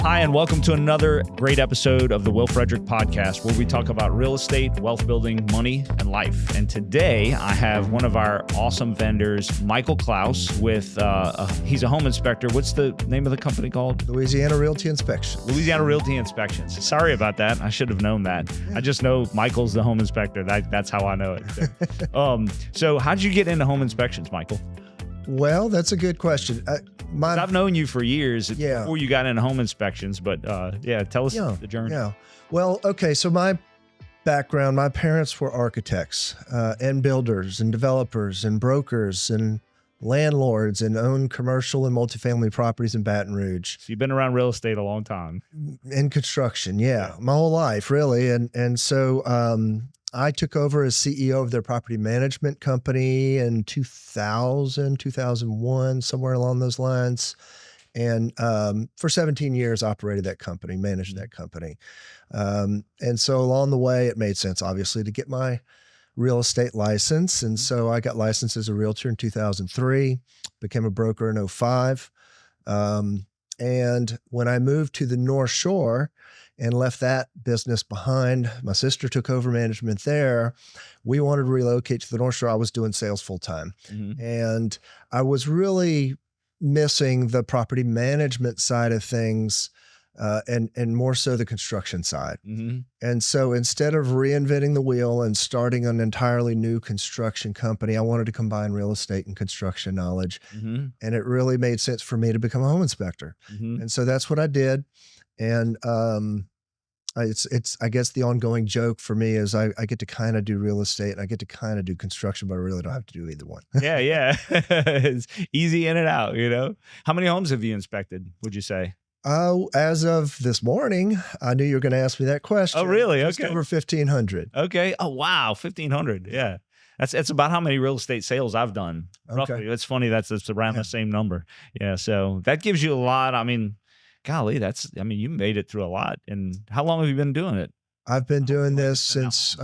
Hi, and welcome to another great episode of the Will Frederick Podcast, where we talk about real estate, wealth building, money, and life. And today I have one of our awesome vendors, Michael Claus, with, he's a home inspector. What's the name of the company called? Louisiana Realty Inspections. Louisiana Realty Inspections. Sorry about that. I should have known that. Yeah. I just know Michael's the home inspector. That's how I know it. So how did you get into home inspections, Michael? Well, that's a good question. I've known you for years before you got into home inspections, but tell us the journey. Yeah. Well, okay. So my background, my parents were architects and builders and developers and brokers and landlords and owned commercial and multifamily properties in Baton Rouge. So you've been around real estate a long time. In construction, my whole life, really. And so I took over as CEO of their property management company in 2001, somewhere along those lines. And for 17 years, operated that company, managed that company. And so along the way, it made sense, obviously, to get my real estate license. And so I got licensed as a realtor in 2003, became a broker in 2005. And when I moved to the North Shore and left that business behind, my sister took over management there. We wanted to relocate to the North Shore. I was doing sales full time. Mm-hmm. And I was really missing the property management side of things and more so the construction side. Mm-hmm. And so instead of reinventing the wheel and starting an entirely new construction company, I wanted to combine real estate and construction knowledge. Mm-hmm. And it really made sense for me to become a home inspector. Mm-hmm. And so that's what I did. And it's I guess the ongoing joke for me is I get to kind of do real estate and I get to kind of do construction, but I really don't have to do either one. Yeah. It's easy in and out, you know? How many homes have you inspected, would you say? As of this morning, I knew you were going to ask me that question. Oh, really? Just over 1,500. Okay. Oh, wow. 1,500. Yeah. That's about how many real estate sales I've done. Roughly. Okay. It's funny. That's around the same number. Yeah. So that gives you a lot. I mean, golly, you made it through a lot. And how long have you been doing it? I've been doing this since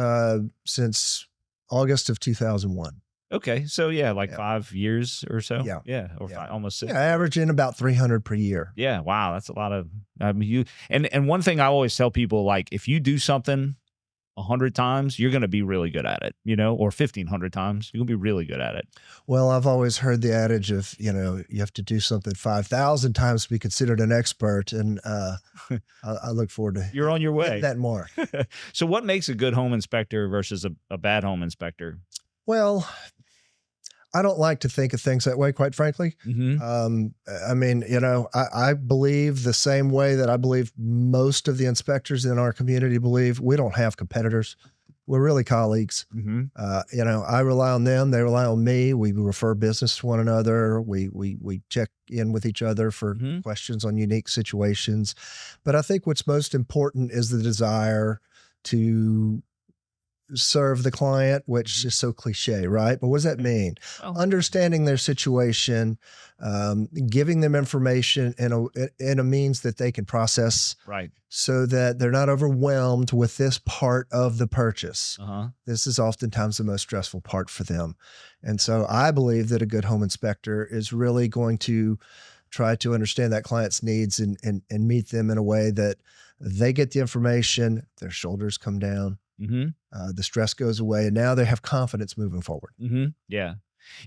August of 2001. Okay. So 5 years or so. Yeah. Or almost 6. Yeah, averaging about 300 per year. Yeah. Wow. That's a lot of, and one thing I always tell people, like, if you do something 100 times, you're going to be really good at it, or 1,500 times, you're going to be really good at it. Well, I've always heard the adage of, you have to do something 5,000 times to be considered an expert. And I look forward to you're on your way. That mark. So what makes a good home inspector versus a bad home inspector? Well, I don't like to think of things that way, quite frankly. Mm-hmm. I believe the same way that I believe most of the inspectors in our community believe. We don't have competitors. We're really colleagues. Mm-hmm. I rely on them. They rely on me. We refer business to one another. We check in with each other for questions on unique situations. But I think what's most important is the desire to serve the client, which is so cliche, right? But what does that mean? Well, understanding their situation, giving them information in a means that they can process, right? So that they're not overwhelmed with this part of the purchase. Uh-huh. This is oftentimes the most stressful part for them. And so I believe that a good home inspector is really going to try to understand that client's needs and meet them in a way that they get the information, their shoulders come down. Mm-hmm. The stress goes away, and now they have confidence moving forward. Mm-hmm. Yeah.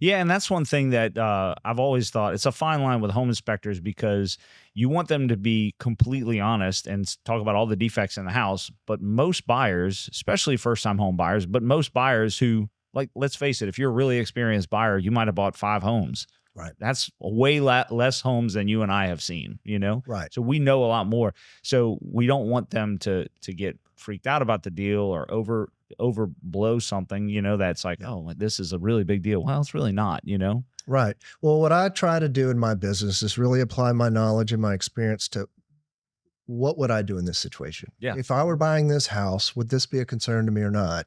And that's one thing that I've always thought. It's a fine line with home inspectors because you want them to be completely honest and talk about all the defects in the house. But most buyers, especially first-time home buyers, but most buyers who, like, let's face it, if you're a really experienced buyer, you might have bought 5 homes. Right. That's way less homes than you and I have seen, Right. So we know a lot more. So we don't want them to get freaked out about the deal or overblow something, that's like, oh, this is a really big deal. Well, it's really not, Right. Well, what I try to do in my business is really apply my knowledge and my experience to what would I do in this situation? Yeah. If I were buying this house, would this be a concern to me or not?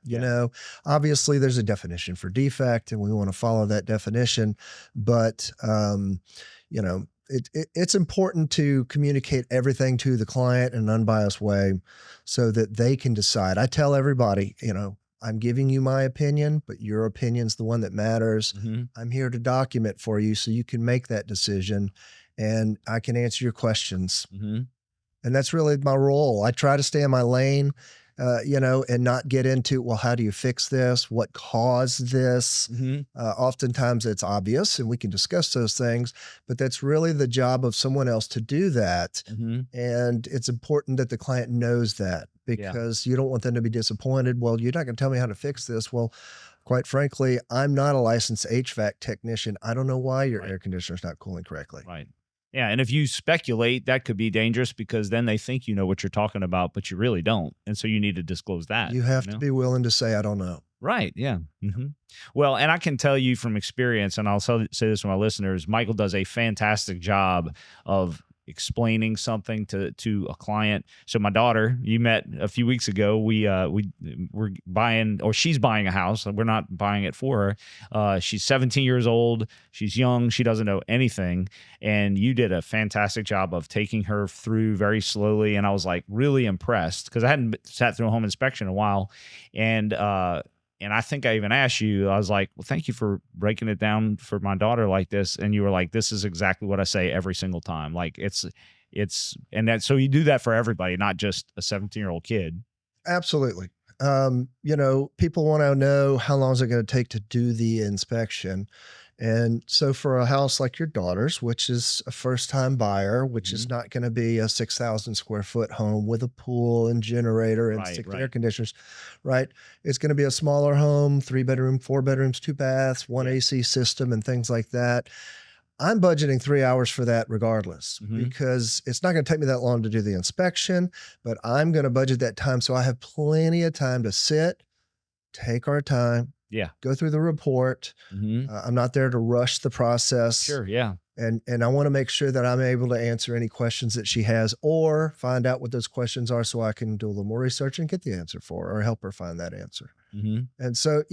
Obviously there's a definition for defect and we want to follow that definition, but, it's important to communicate everything to the client in an unbiased way so that they can decide. I tell everybody, I'm giving you my opinion, but your opinion's the one that matters. Mm-hmm. I'm here to document for you so you can make that decision and I can answer your questions. Mm-hmm. And that's really my role. I try to stay in my lane, and not get into, well, how do you fix this? What caused this? Oftentimes it's obvious and we can discuss those things, but that's really the job of someone else to do that. And it's important that the client knows that, because you don't want them to be disappointed. Well, you're not going to tell me how to fix this. Well, quite frankly, I'm not a licensed HVAC technician. I don't know why your air conditioner's not cooling correctly. Right. Yeah. And if you speculate, that could be dangerous, because then they think you know what you're talking about, but you really don't. And so you need to disclose that. You have to be willing to say, I don't know. Right. Yeah. Well, and I can tell you from experience, and I'll say this to my listeners, Michael does a fantastic job of explaining something to a client. So my daughter, you met a few weeks ago, we're buying, or she's buying a house. We're not buying it for her. She's 17 years old. She's young. She doesn't know anything. And you did a fantastic job of taking her through very slowly. And I was like really impressed, because I hadn't sat through a home inspection in a while. And I think I even asked you, I was like, well, thank you for breaking it down for my daughter like this. And you were like, this is exactly what I say every single time. Like so you do that for everybody, not just a 17-year-old kid. Absolutely. People want to know, how long is it going to take to do the inspection? And so for a house like your daughter's, which is a first-time buyer, which is not going to be a 6,000 square foot home with a pool and generator and six air conditioners, right? It's going to be a smaller home, 3-bedroom, 4 bedrooms, 2 baths, 1 AC system, and things like that. I'm budgeting 3 hours for that regardless, because it's not going to take me that long to do the inspection, but I'm going to budget that time so I have plenty of time to sit, take our time, go through the report. I'm not there to rush the process. Sure. Yeah. And I want to make sure that I'm able to answer any questions that she has, or find out what those questions are, so I can do a little more research and get the answer for her, or help her find that answer. And so,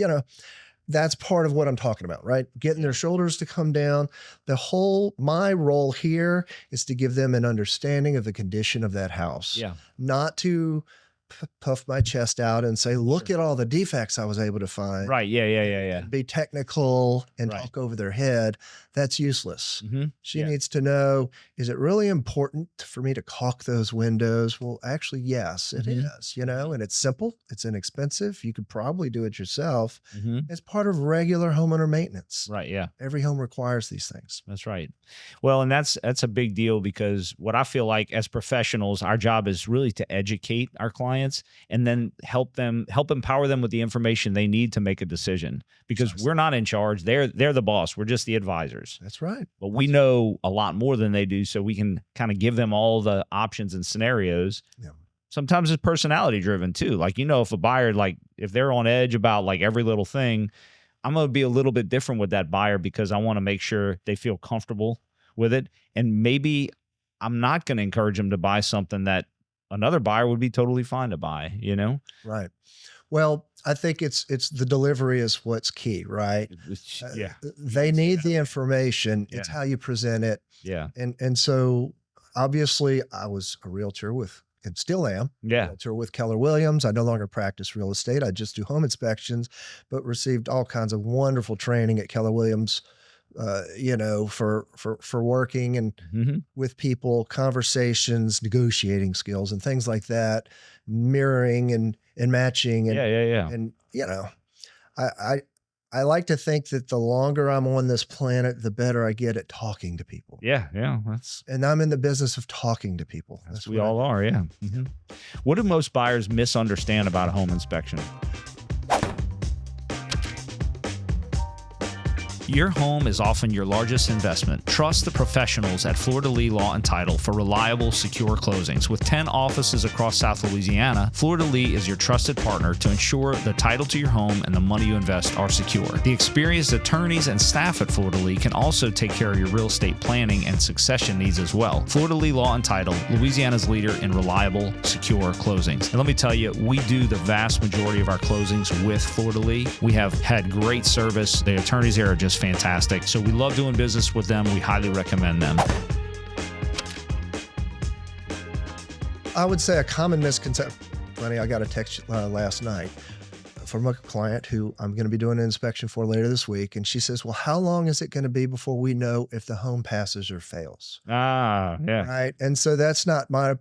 that's part of what I'm talking about, right? Getting their shoulders to come down. My role here is to give them an understanding of the condition of that house. Not to puff my chest out and say, look at all the defects I was able to find. Right. Yeah. Be technical and talk over their head. That's useless. She needs to know, is it really important for me to caulk those windows? Well, actually, yes, it is, and it's simple. It's inexpensive. You could probably do it yourself. It's part of regular homeowner maintenance. Right. Yeah. Every home requires these things. That's right. Well, and that's a big deal, because what I feel like as professionals, our job is really to educate our clients, and then help empower them with the information they need to make a decision, because we're not in charge. They're the boss. We're just the advisors. That's right. But we know a lot more than they do, so we can kind of give them all the options and scenarios. Sometimes it's personality driven too. Like, if a buyer, if they're on edge about every little thing, I'm going to be a little bit different with that buyer, because I want to make sure they feel comfortable with it. And maybe I'm not going to encourage them to buy something that another buyer would be totally fine to buy, Right. Well, I think it's the delivery is what's key, right? They need the information. It's how you present it. And so obviously I was a realtor and still am. Realtor with Keller Williams. I no longer practice real estate. I just do home inspections, but received all kinds of wonderful training at Keller Williams, for working and with people, conversations, negotiating skills, and things like that, mirroring and matching. And, And, I like to think that the longer I'm on this planet, the better I get at talking to people. And I'm in the business of talking to people. That's we all are. Yeah. What do most buyers misunderstand about a home inspection? Your home is often your largest investment. Trust the professionals at Fleur de Lis Law and Title for reliable, secure closings. With 10 offices across South Louisiana, Fleur de Lis is your trusted partner to ensure the title to your home and the money you invest are secure. The experienced attorneys and staff at Fleur de Lis can also take care of your real estate planning and succession needs as well. Fleur de Lis Law and Title, Louisiana's leader in reliable, secure closings. And let me tell you, we do the vast majority of our closings with Fleur de Lis. We have had great service. The attorneys there are just fantastic. So we love doing business with them. We highly recommend them. I would say a common misconception. Funny, I got a text last night from a client who I'm going to be doing an inspection for later this week. And she says, well, how long is it going to be before we know if the home passes or fails? Right. And so that's not my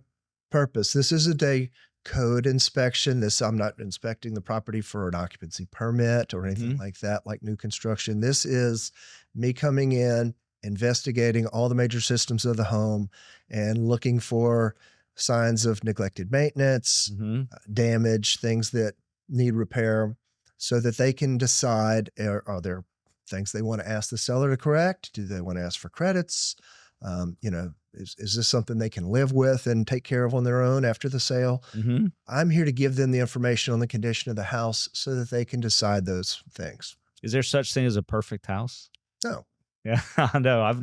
purpose. This isn't a code inspection. I'm not inspecting the property for an occupancy permit or anything like that, like new construction. This is me coming in, investigating all the major systems of the home and looking for signs of neglected maintenance, damage, things that need repair, so that they can decide, are there things they want to ask the seller to correct? Do they want to ask for credits? Is this something they can live with and take care of on their own after the sale? I'm here to give them the information on the condition of the house so that they can decide those things. Is there such thing as a perfect house? No. Yeah, I know. I've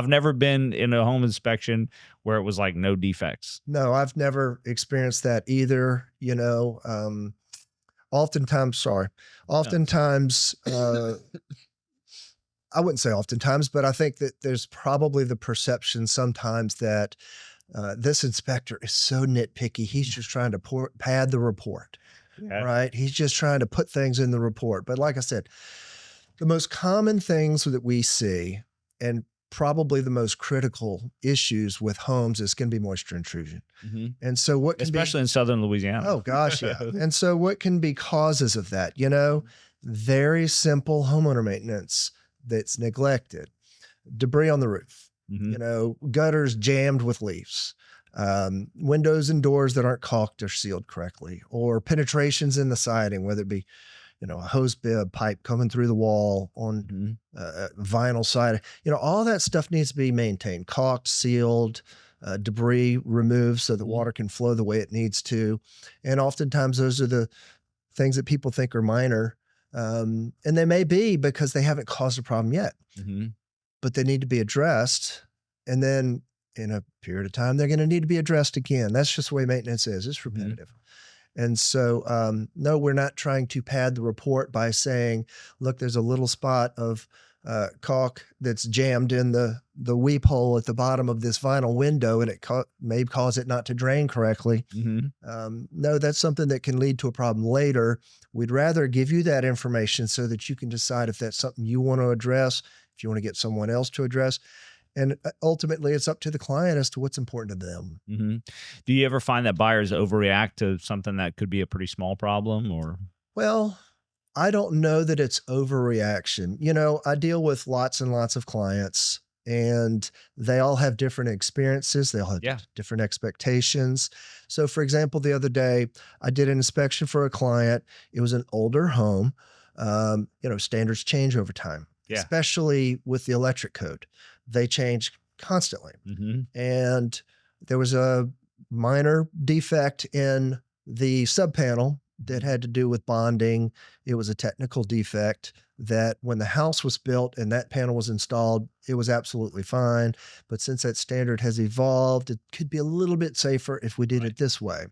never been in a home inspection where it was like no defects. No, I've never experienced that either. Oftentimes, I wouldn't say oftentimes, but I think that there's probably the perception sometimes that this inspector is so nitpicky. He's just trying to pad the report, right? He's just trying to put things in the report. But like I said, the most common things that we see, and probably the most critical issues with homes, is going to be moisture intrusion. And so what can especially in southern Louisiana. Oh gosh, yeah. And so what can be causes of that? Very simple homeowner maintenance that's neglected. Debris on the roof, gutters jammed with leaves, windows and doors that aren't caulked or sealed correctly, or penetrations in the siding, whether it be a hose bib pipe coming through the wall on vinyl siding. All that stuff needs to be maintained, caulked, sealed, debris removed so that water can flow the way it needs to. And oftentimes those are the things that people think are minor. And they may be because they haven't caused a problem yet, but they need to be addressed. And then in a period of time, they're going to need to be addressed again. That's just the way maintenance is. It's repetitive. And so, no, we're not trying to pad the report by saying, look, there's a little spot of caulk that's jammed in the weep hole at the bottom of this vinyl window, and it may cause it not to drain correctly. No, that's something that can lead to a problem later. We'd rather give you that information so that you can decide if that's something you want to address, if you want to get someone else to address. And ultimately, it's up to the client as to what's important to them. Do you ever find that buyers overreact to something that could be a pretty small problem? Or, well, I don't know that it's overreaction. I deal with lots and lots of clients, and they all have different experiences. They all have different expectations. So, for example, the other day, I did an inspection for a client. It was an older home. Standards change over time, especially with the electric code. They change constantly. And there was a minor defect in the sub panel that had to do with bonding. It was a technical defect that when the house was built and that panel was installed, it was absolutely fine. But since that standard has evolved, it could be a little bit safer if we did it this way.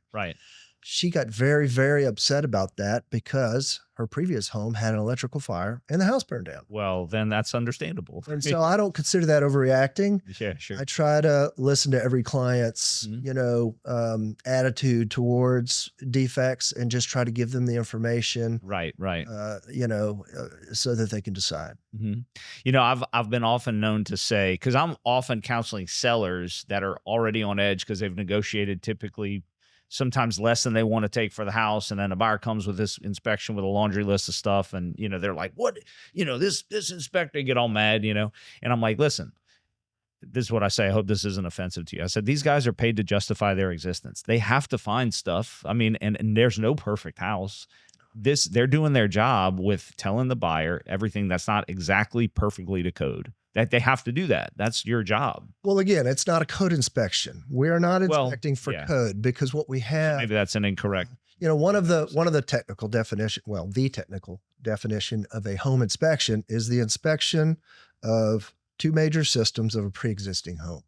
She got very, very upset about that because her previous home had an electrical fire and the house burned down. Well, then that's understandable. And so I don't consider that overreacting. Yeah, sure. I try to listen to every client's, attitude towards defects and just try to give them the information. Right. So that they can decide. I've been often known to say, because I'm often counseling sellers that are already on edge because they've negotiated typically sometimes less than they want to take for the house. And then a buyer comes with this inspection with a laundry list of stuff. And, they're like, what, this inspector, get all mad, and I'm like, listen, this is what I say. I hope this isn't offensive to you. I said, these guys are paid to justify their existence. They have to find stuff. I mean, and there's no perfect house. They're doing their job with telling the buyer everything that's not exactly perfectly to code. That they have to do that. That's your job. Well, again, it's not a code inspection. We are not inspecting for code, because what we have, maybe that's an incorrect. One of the technical definition, the technical definition of a home inspection is the inspection of two major systems of a pre-existing home.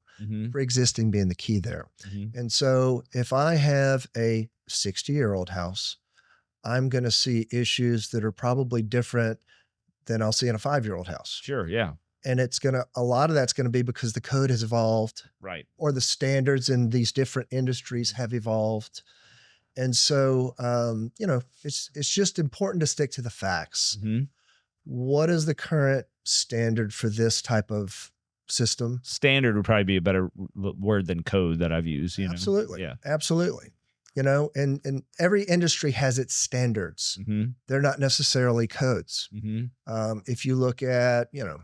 Pre-existing being the key there. And so if I have a 60-year-old house, I'm going to see issues that are probably different than I'll see in a 5-year-old house. Sure. Yeah. And a lot of that's going to be because the code has evolved, right? Or the standards in these different industries have evolved. And so, it's just important to stick to the facts. What is the current standard for this type of system. Standard would probably be a better word than code that I've used. You know? Absolutely. Yeah. Absolutely. You know, and every industry has its standards. Mm-hmm. They're not necessarily codes. Mm-hmm. If you look at, you know,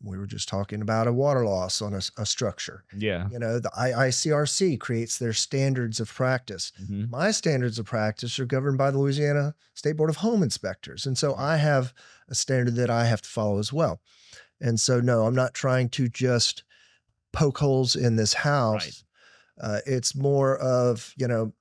we were just talking about a water loss on a structure. Yeah. You know, the IICRC creates their standards of practice. Mm-hmm. My standards of practice are governed by the Louisiana State Board of Home Inspectors. And so I have a standard that I have to follow as well. And so, no, I'm not trying to just poke holes in this house. Right. It's more of, you know,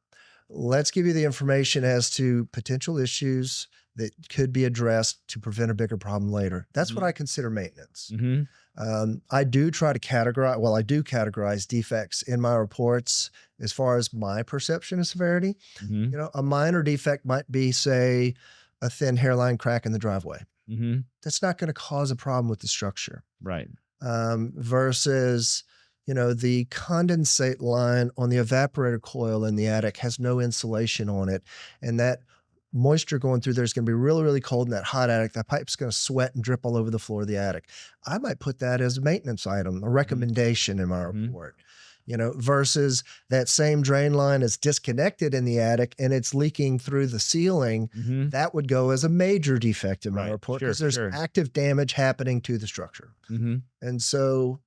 let's give you the information as to potential issues that could be addressed to prevent a bigger problem later. That's what I consider maintenance. Mm-hmm. I do try to categorize, well, I do categorize defects in my reports as far as my perception of severity. Mm-hmm. You know, a minor defect might be, say, a thin hairline crack in the driveway. Mm-hmm. That's not going to cause a problem with the structure. Right. Versus, you know, the condensate line on the evaporator coil in the attic has no insulation on it. And that moisture going through there is going to be really, really cold in that hot attic. That pipe's going to sweat and drip all over the floor of the attic. I might put that as a maintenance item, a recommendation in my report, you know, versus that same drain line is disconnected in the attic and it's leaking through the ceiling. Mm-hmm. That would go as a major defect in my report because there's active damage happening to the structure. Mm-hmm. And so,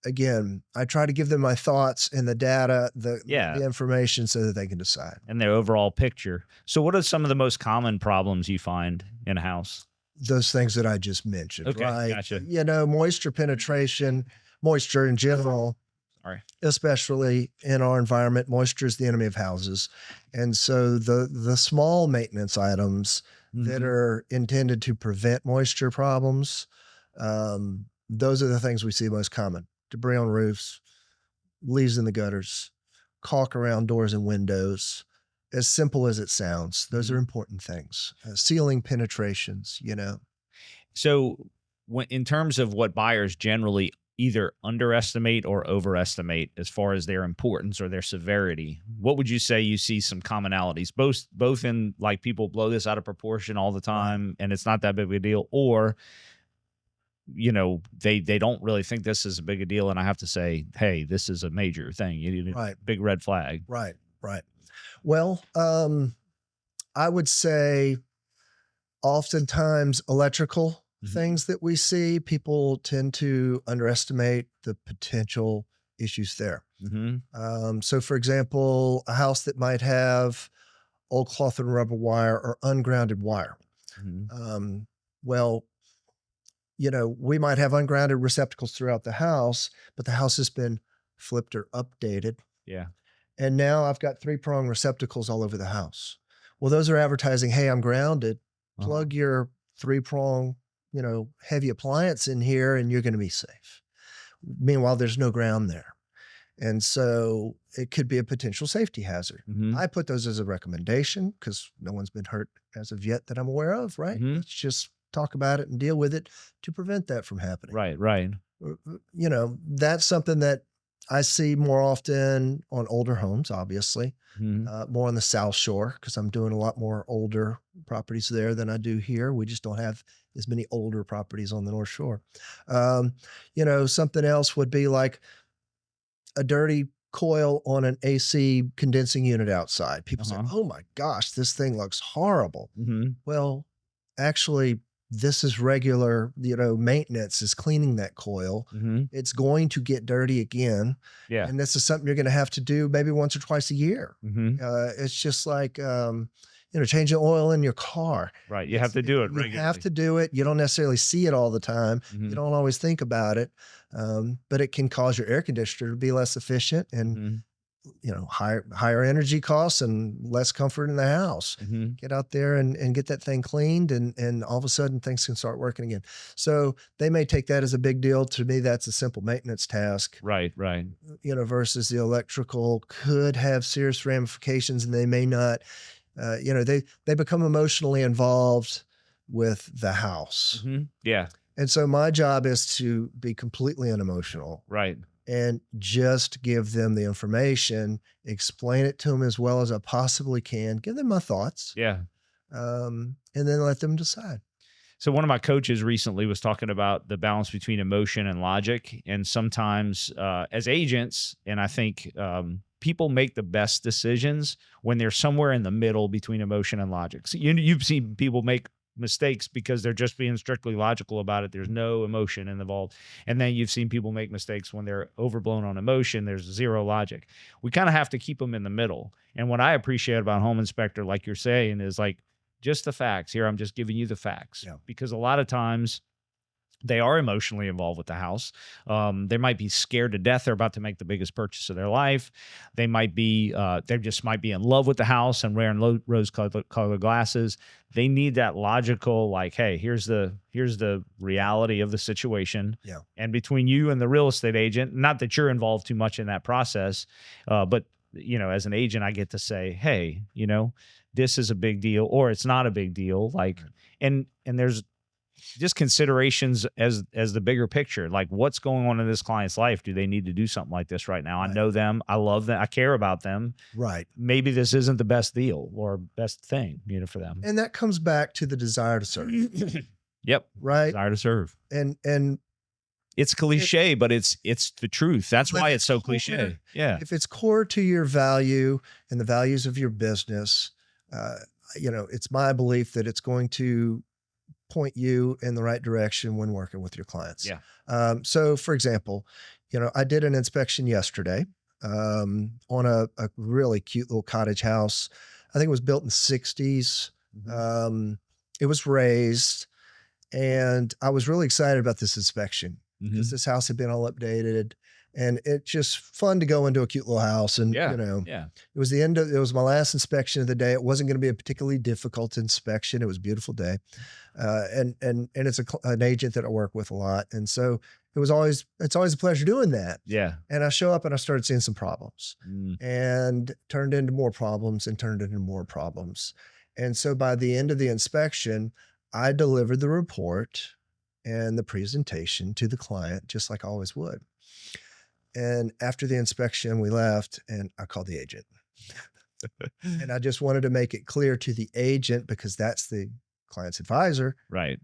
again, I try to give them my thoughts and the data, the information so that they can decide. And their overall picture. So what are some of the most common problems you find in a house? Those things that I just mentioned, Okay, right? gotcha. You know, moisture penetration, moisture in general, especially in our environment, moisture is the enemy of houses. And so the small maintenance items that are intended to prevent moisture problems, those are the things we see most common. Debris on roofs, leaves in the gutters, caulk around doors and windows. As simple as it sounds, those are important things. Ceiling penetrations, you know. So in terms of what buyers generally either underestimate or overestimate as far as their importance or their severity, what would you say you see some commonalities, both in like people blow this out of proportion all the time and it's not that big of a deal, or you know, they don't really think this is a big a deal. And I have to say, hey, this is a major thing. You need a big red flag. Right. Well, I would say oftentimes electrical things that we see, people tend to underestimate the potential issues there. So for example, a house that might have old cloth and rubber wire or ungrounded wire. Well, you know, we might have ungrounded receptacles throughout the house, but the house has been flipped or updated. Yeah. And now I've got 3-prong receptacles all over the house. Well, those are advertising, hey, I'm grounded. Plug your 3-prong, you know, heavy appliance in here and you're going to be safe. Meanwhile, there's no ground there. And so it could be a potential safety hazard. I put those as a recommendation because no one's been hurt as of yet that I'm aware of, right? Let's just talk about it and deal with it to prevent that from happening. Right. You know, that's something that I see more often on older homes, obviously, more on the South Shore, because I'm doing a lot more older properties there than I do here. We just don't have as many older properties on the North Shore. You know, something else would be like a dirty coil on an AC condensing unit outside. People say, oh my gosh, this thing looks horrible. Well, actually, this is regular, you know, maintenance is cleaning that coil. It's going to get dirty again. Yeah. And this is something you're going to have to do maybe once or twice a year. It's just like, you know, changing oil in your car. Right. You have to do it regularly. You have to do it. You don't necessarily see it all the time. You don't always think about it. But it can cause your air conditioner to be less efficient and, you know, higher energy costs and less comfort in the house. Get out there and get that thing cleaned and all of a sudden things can start working again. So they may take that as a big deal. To me, that's a simple maintenance task. Right. You know, versus the electrical could have serious ramifications and they may not, you know, they become emotionally involved with the house. Yeah. And so my job is to be completely unemotional. Right. And just give them the information, explain it to them as well as I possibly can, give them my thoughts. Yeah. And then let them decide. So one of my coaches recently was talking about the balance between emotion and logic, and sometimes as agents, and I think people make the best decisions when they're somewhere in the middle between emotion and logic. So you've seen people make mistakes because they're just being strictly logical about it. There's no emotion involved. And then you've seen people make mistakes when they're overblown on emotion. There's zero logic. We kind of have to keep them in the middle. And what I appreciate about home inspector, like you're saying, is like, just the facts. Here, I'm just giving you the facts. Yeah. Because a lot of times they are emotionally involved with the house. They might be scared to death. They're about to make the biggest purchase of their life. They might be, they just might be in love with the house and wearing rose-colored glasses. They need that logical, like, hey, here's the reality of the situation. Yeah. And between you and the real estate agent, not that you're involved too much in that process, but as an agent, I get to say, hey, this is a big deal, or it's not a big deal. Like, and there's just considerations as the bigger picture, like what's going on in this client's life. Do they need to do something like this right now? Right. I know them. I love them. I care about them. Right. Maybe this isn't the best deal or best thing, for them. And that comes back to the desire to serve. Yep. Right. Desire to serve. And it's cliche, but it's the truth. That's why it's so cliche. Yeah. If it's core to your value and the values of your business, it's my belief that it's going to point you in the right direction when working with your clients. Yeah. So for example, I did an inspection yesterday on a really cute little cottage house. I think it was built in the 60s. Mm-hmm. It was raised, and I was really excited about this inspection because this house had been all updated. And it's just fun to go into a cute little house. And, it was it was my last inspection of the day. It wasn't going to be a particularly difficult inspection. It was a beautiful day. And it's an agent that I work with a lot. And so it's always a pleasure doing that. Yeah. And I show up and I started seeing some problems and turned into more problems and turned into more problems. And so by the end of the inspection, I delivered the report and the presentation to the client, just like I always would. And after the inspection, we left and I called the agent. And I just wanted to make it clear to the agent, because that's the client's advisor, right,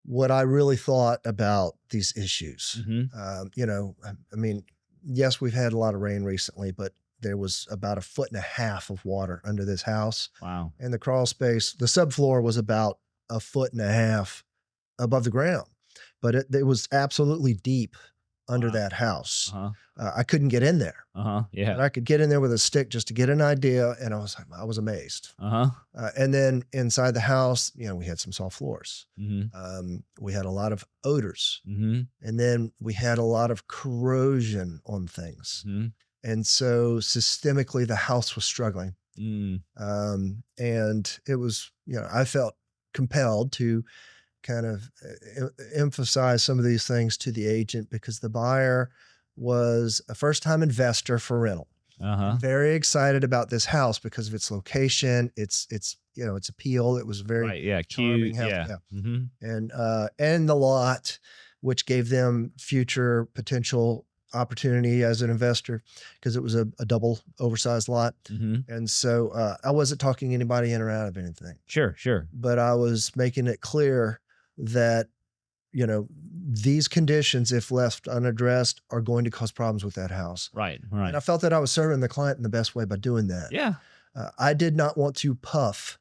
what I really thought about these issues. Mm-hmm. Yes, we've had a lot of rain recently, but there was about 1.5 feet of water under this house. Wow. And the crawl space, the subfloor was about 1.5 feet above the ground, but it was absolutely deep under that house. Uh-huh. I couldn't get in there. Yeah. But I could get in there with a stick just to get an idea. And I was amazed. And then inside the house, we had some soft floors. Mm-hmm. We had a lot of odors. Mm-hmm. And then we had a lot of corrosion on things. Mm-hmm. And so systemically the house was struggling. And it was, I felt compelled to kind of emphasize some of these things to the agent, because the buyer was a first-time investor for rental. Very excited about this house because of its location, its appeal. It was very charming house. Yeah. Mm-hmm. And the lot, which gave them future potential opportunity as an investor, because it was a double oversized lot. Mm-hmm. And so I wasn't talking anybody in or out of anything. Sure. But I was making it clear that, these conditions, if left unaddressed, are going to cause problems with that house. Right. And I felt that I was serving the client in the best way by doing that. Yeah. I did not want to puff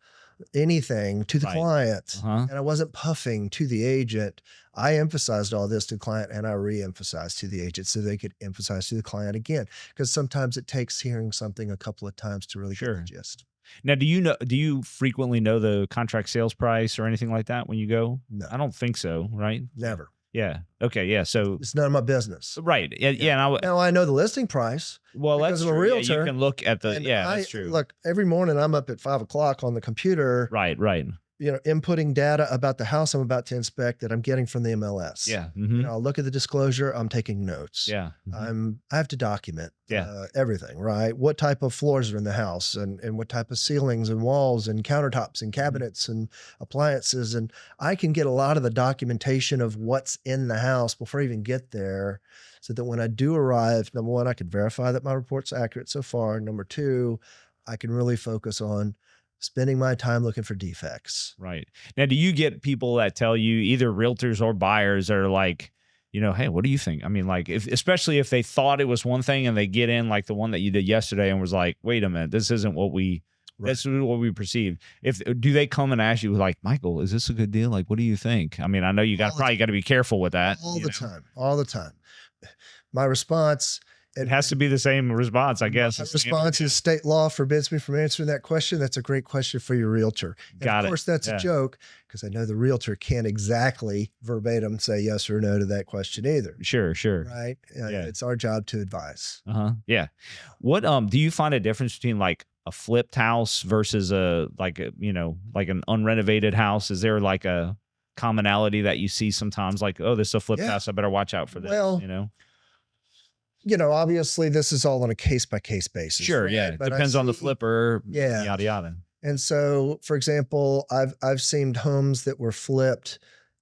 anything to the client, and I wasn't puffing to the agent. I emphasized all this to the client, and I re-emphasized to the agent so they could emphasize to the client again, because sometimes it takes hearing something a couple of times to really get the gist. Now, do you frequently know the contract sales price or anything like that when you go? No. I don't think so, right? Never. Yeah. Okay. Yeah. So it's none of my business. Right. Yeah. Now I know the listing price. Well, that's true. A realtor. Yeah, you can look at the. That's true. Look, every morning I'm up at 5 o'clock on the computer. Right. Inputting data about the house I'm about to inspect that I'm getting from the MLS. Yeah. Mm-hmm. I'll look at the disclosure. I'm taking notes. Yeah. Mm-hmm. I have to document everything, right? What type of floors are in the house, and what type of ceilings and walls and countertops and cabinets and appliances. And I can get a lot of the documentation of what's in the house before I even get there, so that when I do arrive, number one, I can verify that my report's accurate so far. Number two, I can really focus on spending my time looking for defects. Right. Now, do you get people that tell you, either realtors or buyers, are like, hey, what do you think? I mean, like, especially if they thought it was one thing and they get in like the one that you did yesterday and was like, wait a minute, this isn't what we, that's what we perceived. Do they come and ask you like, Michael, is this a good deal? Like, what do you think? I mean, I know you probably got to be careful with that. All the time. My response, it has to be the same response, I guess. My response is state law forbids me from answering that question. That's a great question for your realtor. And of course, that's a joke, because I know the realtor can't exactly verbatim say yes or no to that question either. Sure. Right? It's our job to advise. Yeah. What do you find a difference between like a flipped house versus like an unrenovated house? Is there like a commonality that you see sometimes, like, oh, this is a flipped house, I better watch out for this? Well, obviously this is all on a case-by-case basis. Sure. Right? Yeah. It depends on the flipper. Yeah. Yada, yada. And so, for example, I've seen homes that were flipped,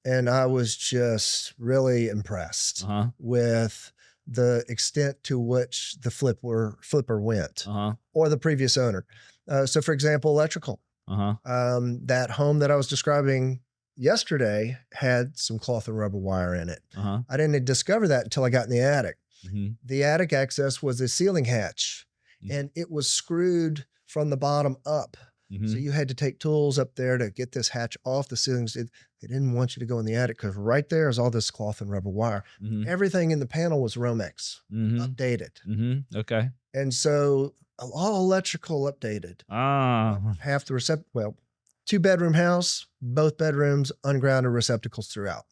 and I was just really impressed with the extent to which the flipper went, or the previous owner. So for example, electrical, that home that I was describing yesterday had some cloth and rubber wire in it. I didn't discover that until I got in the attic. The attic access was a ceiling hatch, and it was screwed from the bottom up. So you had to take tools up there to get this hatch off the ceilings. They didn't want you to go in the attic because right there is all this cloth and rubber wire. Everything in the panel was Romex, updated. Okay. And so all electrical updated. Half the 2-bedroom house, both bedrooms, ungrounded receptacles throughout.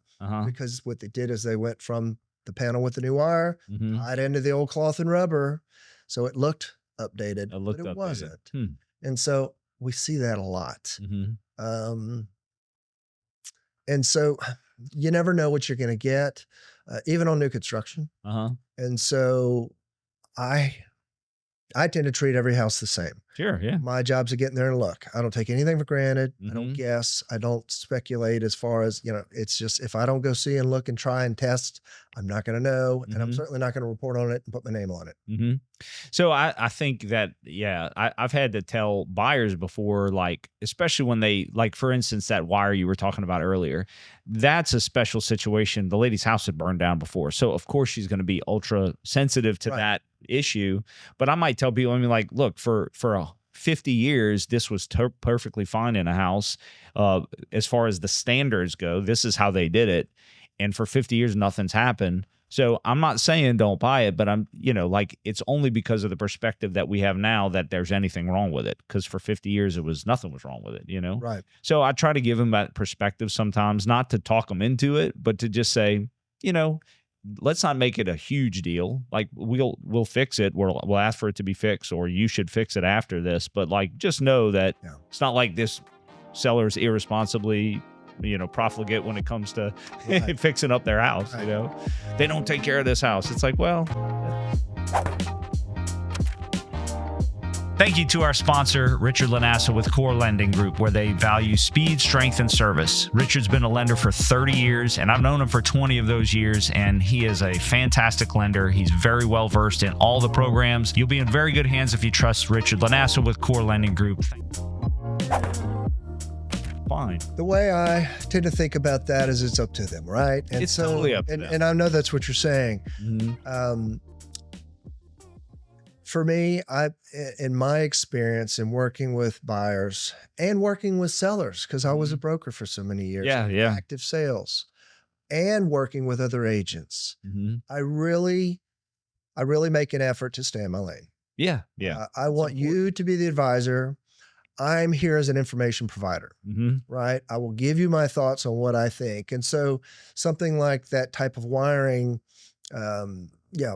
Because what they did is they went from the panel with the new wire, tied into the old cloth and rubber. So it looked updated, but it wasn't. And so we see that a lot. And so you never know what you're going to get, even on new construction. And so I tend to treat every house the same. Sure, yeah. My job's to get in there and look. I don't take anything for granted. I don't guess. I don't speculate as far as, it's just, if I don't go see and look and try and test, I'm not going to know. And I'm certainly not going to report on it and put my name on it. So I think that, I've had to tell buyers before, like, especially when they, like, for instance, that wire you were talking about earlier, that's a special situation. The lady's house had burned down before. So of course she's going to be ultra sensitive to that issue. But I might tell people, like, look, for 50 years, this was perfectly fine in a house. As far as the standards go, this is how they did it. And for 50 years, nothing's happened. So I'm not saying don't buy it, but I'm, like, it's only because of the perspective that we have now that there's anything wrong with it. Because for 50 years, nothing was wrong with it, Right. So I try to give them that perspective sometimes, not to talk them into it, but to just say, let's not make it a huge deal. Like, we'll fix it. We'll ask for it to be fixed, or you should fix it after this. But like, just know that it's not like this seller's irresponsibly, profligate when it comes to fixing up their house. They don't take care of this house. It's like, well. Thank you to our sponsor, Richard LaNasa with Core Lending Group, where they value speed, strength, and service. Richard's been a lender for 30 years, and I've known him for 20 of those years, and he is a fantastic lender. He's very well versed in all the programs. You'll be in very good hands if you trust Richard LaNasa with Core Lending Group. Fine. The way I tend to think about that is it's up to them, right? And it's totally up to them. And I know that's what you're saying. For me, in my experience in working with buyers and working with sellers, because I was a broker for so many years, active sales, and working with other agents, I really make an effort to stay in my lane. I want you to be the advisor. I'm here as an information provider, right? I will give you my thoughts on what I think. And so something like that type of wiring,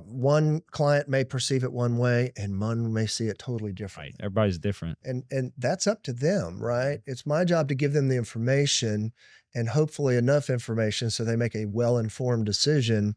one client may perceive it one way and one may see it totally different. Right. Everybody's different. And that's up to them, right? It's my job to give them the information, and hopefully enough information so they make a well-informed decision.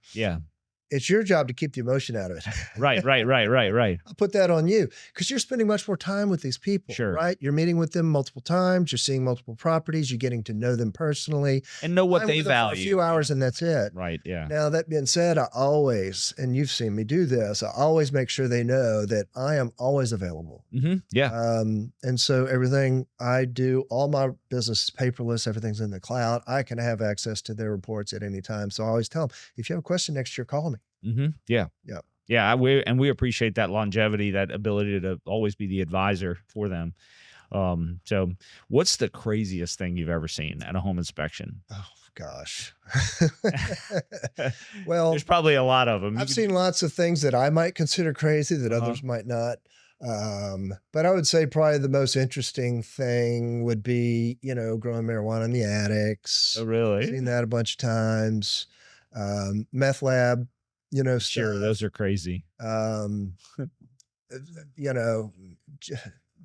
It's your job to keep the emotion out of it. Right. I'll put that on you because you're spending much more time with these people, Sure. right? You're meeting with them multiple times. You're seeing multiple properties. You're getting to know them personally. And know what I'm they with them for value. a few hours and that's it. Right. Yeah. Now, that being said, I always, and you've seen me do this, I always make sure they know that I am always available. Yeah. And so everything I do, all my business is paperless. Everything's in the cloud. I can have access to their reports at any time. So I always tell them, if you have a question next year, call me. Yeah. Yeah. Yeah. We appreciate that longevity, that ability to always be the advisor for them. So what's the craziest thing you've ever seen at a home inspection? Oh, gosh. Well, there's probably a lot of them. I've seen lots of things that I might consider crazy that others might not. But I would say probably the most interesting thing would be, growing marijuana in the attics. Oh, really? Seen that a bunch of times. Meth lab, Sure. stuff. Those are crazy.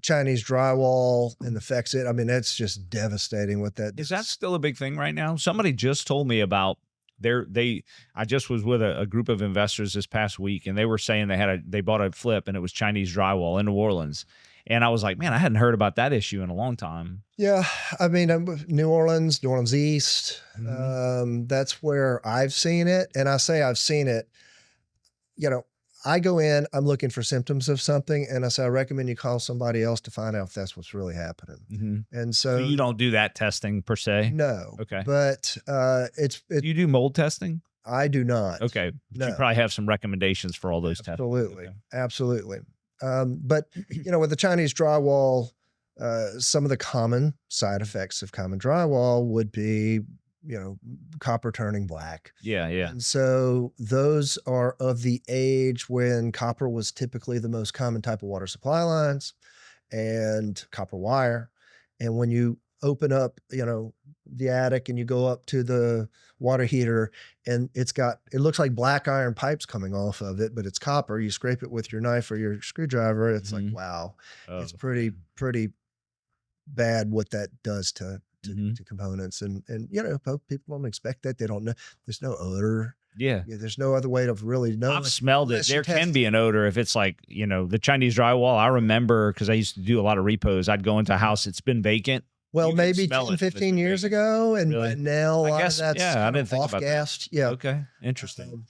Chinese drywall and the Defects. I mean, that's just devastating what that Is that still a big thing right now? Somebody just told me about I just was with a group of investors this past week, and they were saying they bought a flip and it was Chinese drywall in New Orleans. And I was like, man, I hadn't heard about that issue in a long time. Yeah. I mean, New Orleans East, that's where I've seen it. And I say I've seen it, I go in, I'm looking for symptoms of something, and I say, I recommend you call somebody else to find out if that's what's really happening. And so you don't do that testing per se? No. Okay. But you do mold testing? I do not. Okay. No. You probably have some recommendations for all those tests. Absolutely. Okay. Absolutely. But, with the Chinese drywall, some of the common side effects of common drywall would be, copper turning black. Yeah. And so those are of the age when copper was typically the most common type of water supply lines and copper wire. And when you open up, the attic and you go up to the water heater and it looks like black iron pipes coming off of it, but it's copper. You scrape it with your knife or your screwdriver. It's like, wow, it's pretty bad what that does to components. And people don't expect that. They don't know. There's no odor. Yeah. There's no other way to really know. I've smelled it. There can be an odor if it's like, the Chinese drywall. I remember because I used to do a lot of repos. I'd go into a house. It's been vacant. Well, maybe 10, 15 years ago. And Really? now I guess, that's I didn't think about off-gassed. that. Yeah. Okay. Interesting.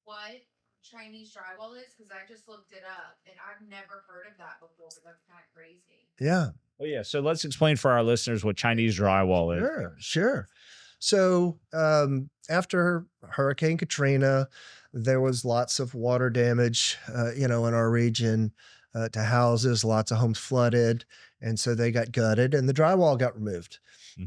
What Chinese drywall is? Because I just looked it up and I've never heard of that before, but that's kind of crazy. Yeah. Oh, yeah. So let's explain for our listeners what Chinese drywall is. Sure. So after Hurricane Katrina, there was lots of water damage, in our region to houses, lots of homes flooded. And so they got gutted and the drywall got removed.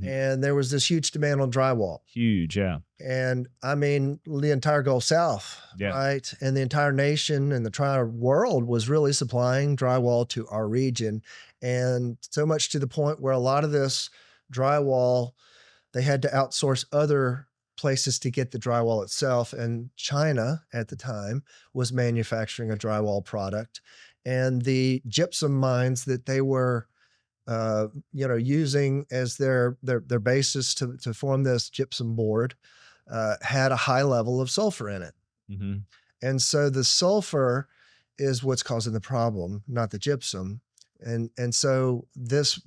And there was this huge demand on drywall. Huge, yeah. And I mean, the entire Gulf South, right? And the entire nation and the entire world was really supplying drywall to our region. And so much to the point where a lot of this drywall, they had to outsource other places to get the drywall itself. And China at the time was manufacturing a drywall product. And the gypsum mines that they were using as their basis to form this gypsum board had a high level of sulfur in it. And so the sulfur is what's causing the problem, not the gypsum. And so this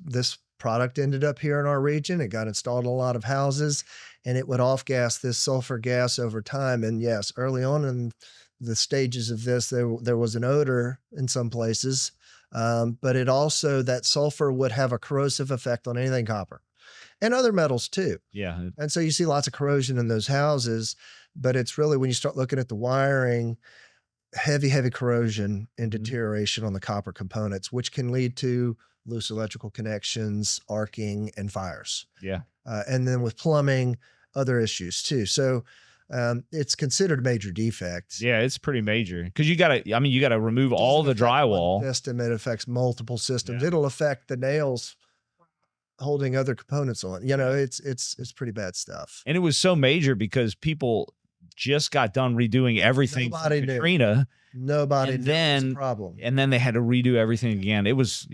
product ended up here in our region. It got installed in a lot of houses and it would off-gas this sulfur gas over time. And yes, early on in the stages of this, there was an odor in some places. But it also, that sulfur would have a corrosive effect on anything copper and other metals too. Yeah. And so you see lots of corrosion in those houses, but it's really when you start looking at the wiring, heavy corrosion and deterioration on the copper components, which can lead to loose electrical connections, arcing, and fires. Yeah. And then with plumbing, other issues too. So it's considered a major defect. Yeah, it's pretty major because you got to remove all the drywall. System, it affects multiple systems. Yeah. It'll affect the nails holding other components on. It's pretty bad stuff. And it was so major because people just got done redoing everything from Katrina. Nobody knew the problem. And then they had to redo everything again. It was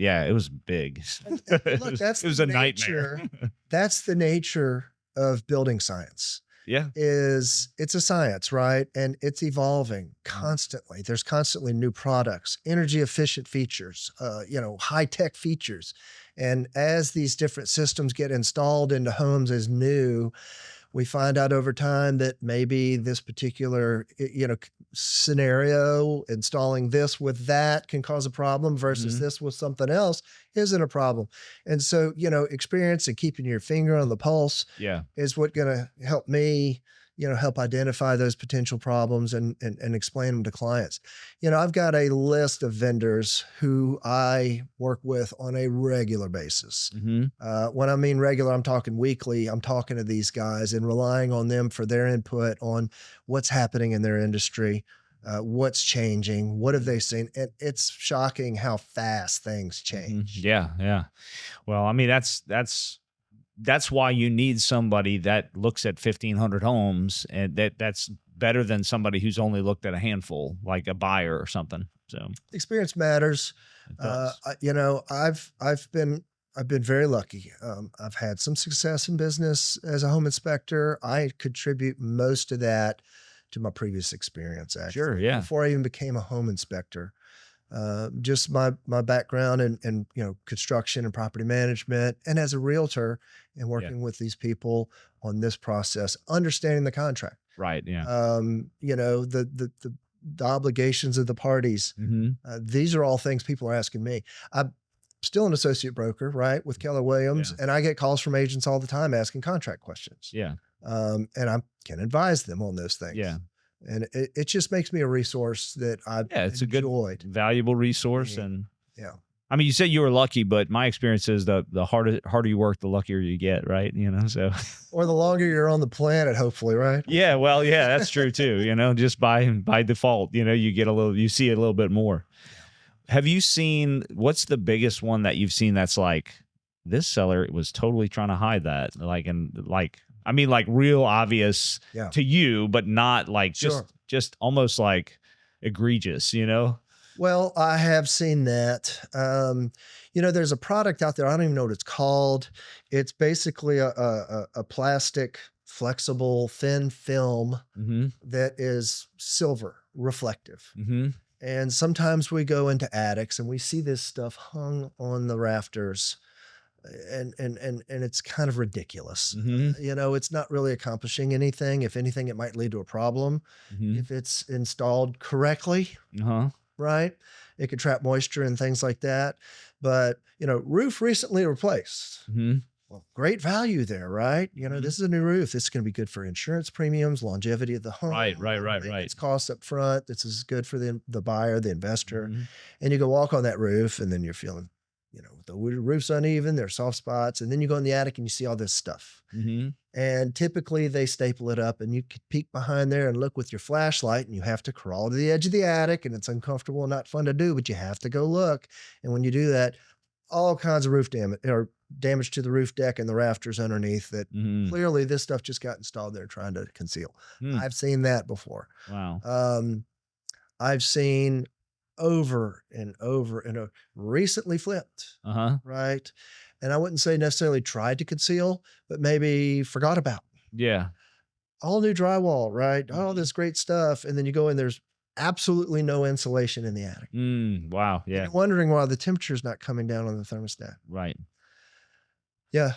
big. Look, it was a nightmare. That's the nature of building science. Yeah. is it's a science, right? And it's evolving constantly. There's constantly new products, energy efficient features, high tech features. And as these different systems get installed into homes as new, we find out over time that maybe this particular, scenario, installing this with that can cause a problem versus Mhm. this with something else isn't a problem. And so, experience and keeping your finger on the pulse Yeah. is what going to help me, help identify those potential problems and explain them to clients. I've got a list of vendors who I work with on a regular basis. Mhm. When I mean regular, I'm talking weekly. I'm talking to these guys and relying on them for their input on what's happening in their industry, what's changing, what have they seen. And it's shocking how fast things Mhm. change. Yeah. Yeah. Well, I mean, that's why you need somebody that looks at 1,500 homes, and that's better than somebody who's only looked at a handful, like a buyer or something. So Experience matters. it does. I've been very lucky. I've had some success in business as a home inspector. I contribute most of that to my previous experience, actually. Sure. Yeah. Before I even became a home inspector, just my background in construction and property management, and as a realtor, and Yeah. working with these people on this process, understanding the contract. Right. Yeah. The obligations of the parties. Mhm. These are all things people are asking me. I'm still an associate broker, right, with Keller Williams, Yeah. and I get calls from agents all the time asking contract questions. Yeah. And I can advise them on those things. Yeah. And it just makes me a resource that I've Yeah. It's a good, enjoyed. valuable resource. Yeah. And Yeah. I mean, you said you were lucky, but my experience is the harder you work, the luckier you get. Right. So. Or the longer you're on the planet, hopefully, right? Yeah, well, yeah, that's true too. Just by default, you see a little bit more. Have you seen, what's the biggest one that you've seen that's like, this seller was totally trying to hide that, like real obvious Yeah. to you, but not like Sure. just almost like egregious, Well, I have seen that. There's a product out there. I don't even know what it's called. It's basically a plastic, flexible, thin film Mm-hmm. that is silver reflective. Mm-hmm. And sometimes we go into attics and we see this stuff hung on the rafters, and it's kind of ridiculous. Mm-hmm. It's not really accomplishing anything. If anything, it might lead to a problem Mm-hmm. if it's installed correctly. Uh-huh. Right? It could trap moisture and things like that. But, roof recently replaced. Mm-hmm. Well, great value there, right? This is a new roof. This is going to be good for insurance premiums, longevity of the home. Right. It's cost up front. This is good for the buyer, the investor. Mhm. And you go walk on that roof and then you're feeling, the roof's uneven, there's soft spots. And then you go in the attic and you see all this stuff. Mm-hmm. And typically they staple it up and you could peek behind there and look with your flashlight, and you have to crawl to the edge of the attic, and it's uncomfortable and not fun to do, but you have to go look. And when you do that, all kinds of roof damage or damage to the roof deck and the rafters underneath that Mm-hmm. clearly this stuff just got installed there trying to conceal. Mm. I've seen that before. Wow. I've seen over and over and over, recently flipped, Uh-huh. right? And I wouldn't say necessarily tried to conceal, but maybe forgot about. Yeah. All new drywall, right? All Mhm. this great stuff. And then you go in, there's absolutely no insulation in the attic. Wow. And Yeah. you're wondering why the temperature's not coming down on the thermostat. Right. Yeah,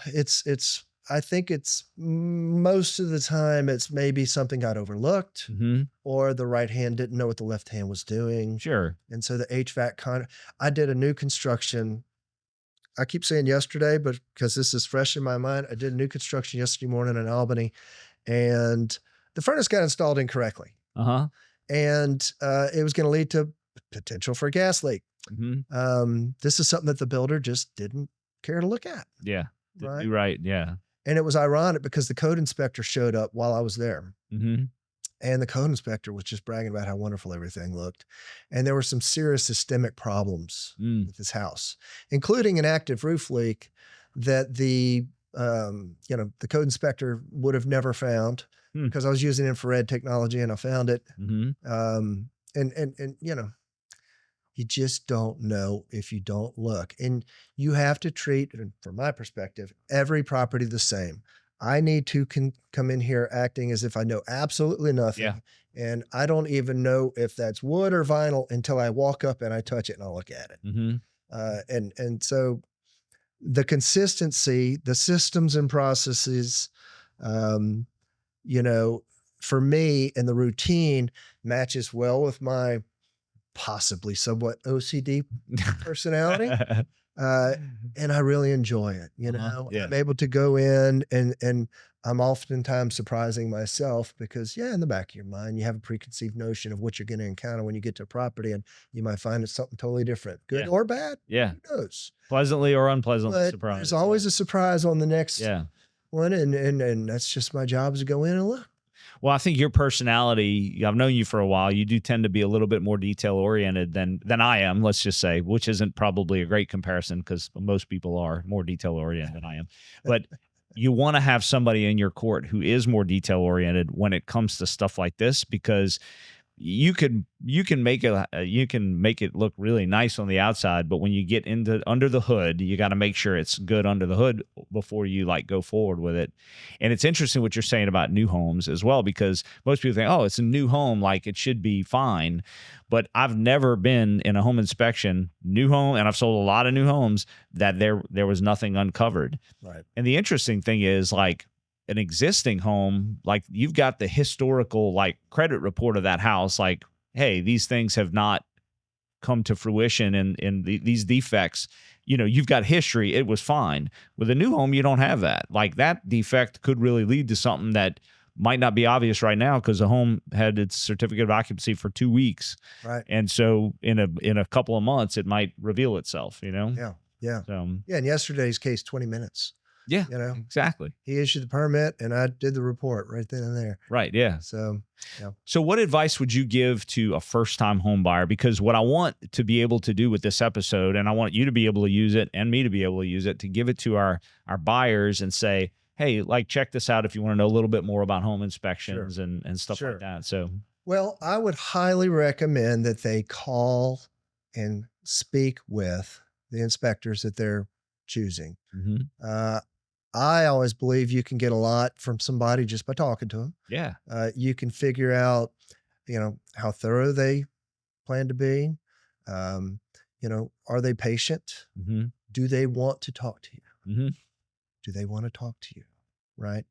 I think it's most of the time it's maybe something got overlooked, Mm-hmm. or the right hand didn't know what the left hand was doing. Sure. And so the HVAC I did a new construction. I keep saying yesterday, but because this is fresh in my mind, I did a new construction yesterday morning in Albany, and the furnace got installed incorrectly. Uh-huh. And it was going to lead to potential for a gas leak. Mm-hmm. This is something that the builder just didn't care to look at. Yeah. Right. Right. Yeah. And it was ironic because the code inspector showed up while I was there. Mm-hmm. And the code inspector was just bragging about how wonderful everything looked. And there were some serious systemic problems with this house, including an active roof leak that the code inspector would have never found because I was using infrared technology and I found it. Mm-hmm. And you just don't know if you don't look. And you have to treat, from my perspective, every property the same. I need to come in here acting as if I know absolutely nothing. Yeah. And I don't even know if that's wood or vinyl until I walk up and I touch it and I look at it. Mm-hmm. And so the consistency, the systems and processes, you know, for me, and the routine matches well with my possibly somewhat OCD personality. And I really enjoy it. You know, Yeah. I'm able to go in and I'm oftentimes surprising myself because in the back of your mind, you have a preconceived notion of what you're going to encounter when you get to a property, and you might find it's something totally different, good or bad. Yeah. Who knows? Pleasantly or unpleasantly But surprised. there's always a surprise on the next one. And that's just my job, is to go in and look. Well, I think your personality, I've known you for a while. You do tend to be a little bit more detail oriented than I am, let's just say, which isn't probably a great comparison because most people are more detail oriented than I am. But you want to have somebody in your court who is more detail oriented when it comes to stuff like this, because you can make it look really nice on the outside, but when you get into under the hood, you got to make sure it's good under the hood before you like go forward with it. And it's interesting what you're saying about new homes as well, because most people think, oh, it's a new home, like it should be fine. But I've never been in a home inspection, new home, and I've sold a lot of new homes that there was nothing uncovered. Right. And the interesting thing is, like, an existing home, like, you've got the historical like credit report of that house, like, hey, these things have not come to fruition in these defects. You know, you've got history. It was fine. With a new home, you don't have that. Like, that defect could really lead to something that might not be obvious right now because the home had its certificate of occupancy for 2 weeks. Right. And so in a couple of months, it might reveal itself, you know? Yeah. Yeah. So, yeah. In yesterday's case, 20 minutes. yeah, You know, exactly. he issued the permit and I did the report right then and there. Right. Yeah. So, yeah. So what advice would you give to a first-time home buyer? Because what I want to be able to do with this episode, and I want you to be able to use it and me to be able to use it, to give it to our buyers and say, hey, like, check this out if you want to know a little bit more about home inspections and stuff like that. So, well, I would highly recommend that they call and speak with the inspectors that they're choosing. mm-hmm. I always believe you can get a lot from somebody just by talking to them. Yeah. You can figure out, you know, how thorough they plan to be. You know, are they patient? Mm-hmm. Do they want to talk to you? Mm-hmm. Do they want to talk to you? Right.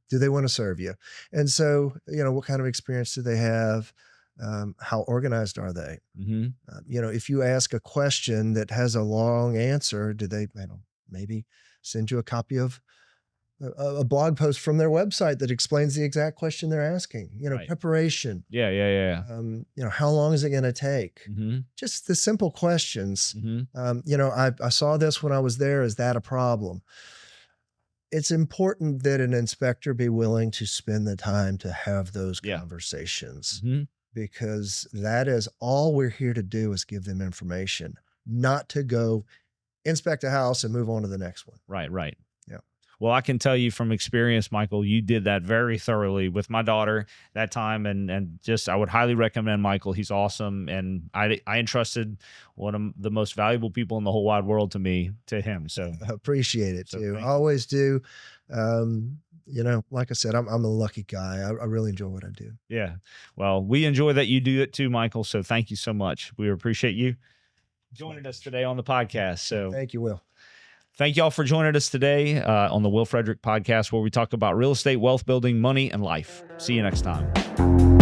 Do they want to serve you? And so, you know, what kind of experience do they have? How organized are they? Mm-hmm. You know, if you ask a question that has a long answer, do they, you know, maybe send you a copy of a blog post from their website that explains the exact question they're asking? You know, preparation. Yeah. You know, how long is it going to take? Mm-hmm. Just the simple questions. Mm-hmm. You know, I saw this when I was there. Is that a problem? It's important that an inspector be willing to spend the time to have those conversations, because that is all we're here to do, is give them information, not to go inspect a house and move on to the next one. Right. Yeah. Well, I can tell you from experience, Michael, you did that very thoroughly with my daughter that time. And just, I would highly recommend Michael. He's awesome. And I entrusted one of the most valuable people in the whole wide world to him. So I appreciate it too. I you. always do. You know, like I said, I'm a lucky guy. I really enjoy what I do. Yeah. Well, we enjoy that you do it too, Michael. So thank you so much. We appreciate you joining us today on the podcast. So thank you, Will. Thank y'all for joining us today on the Will Frederick Podcast, where we talk about real estate, wealth building, money, and life. See you next time.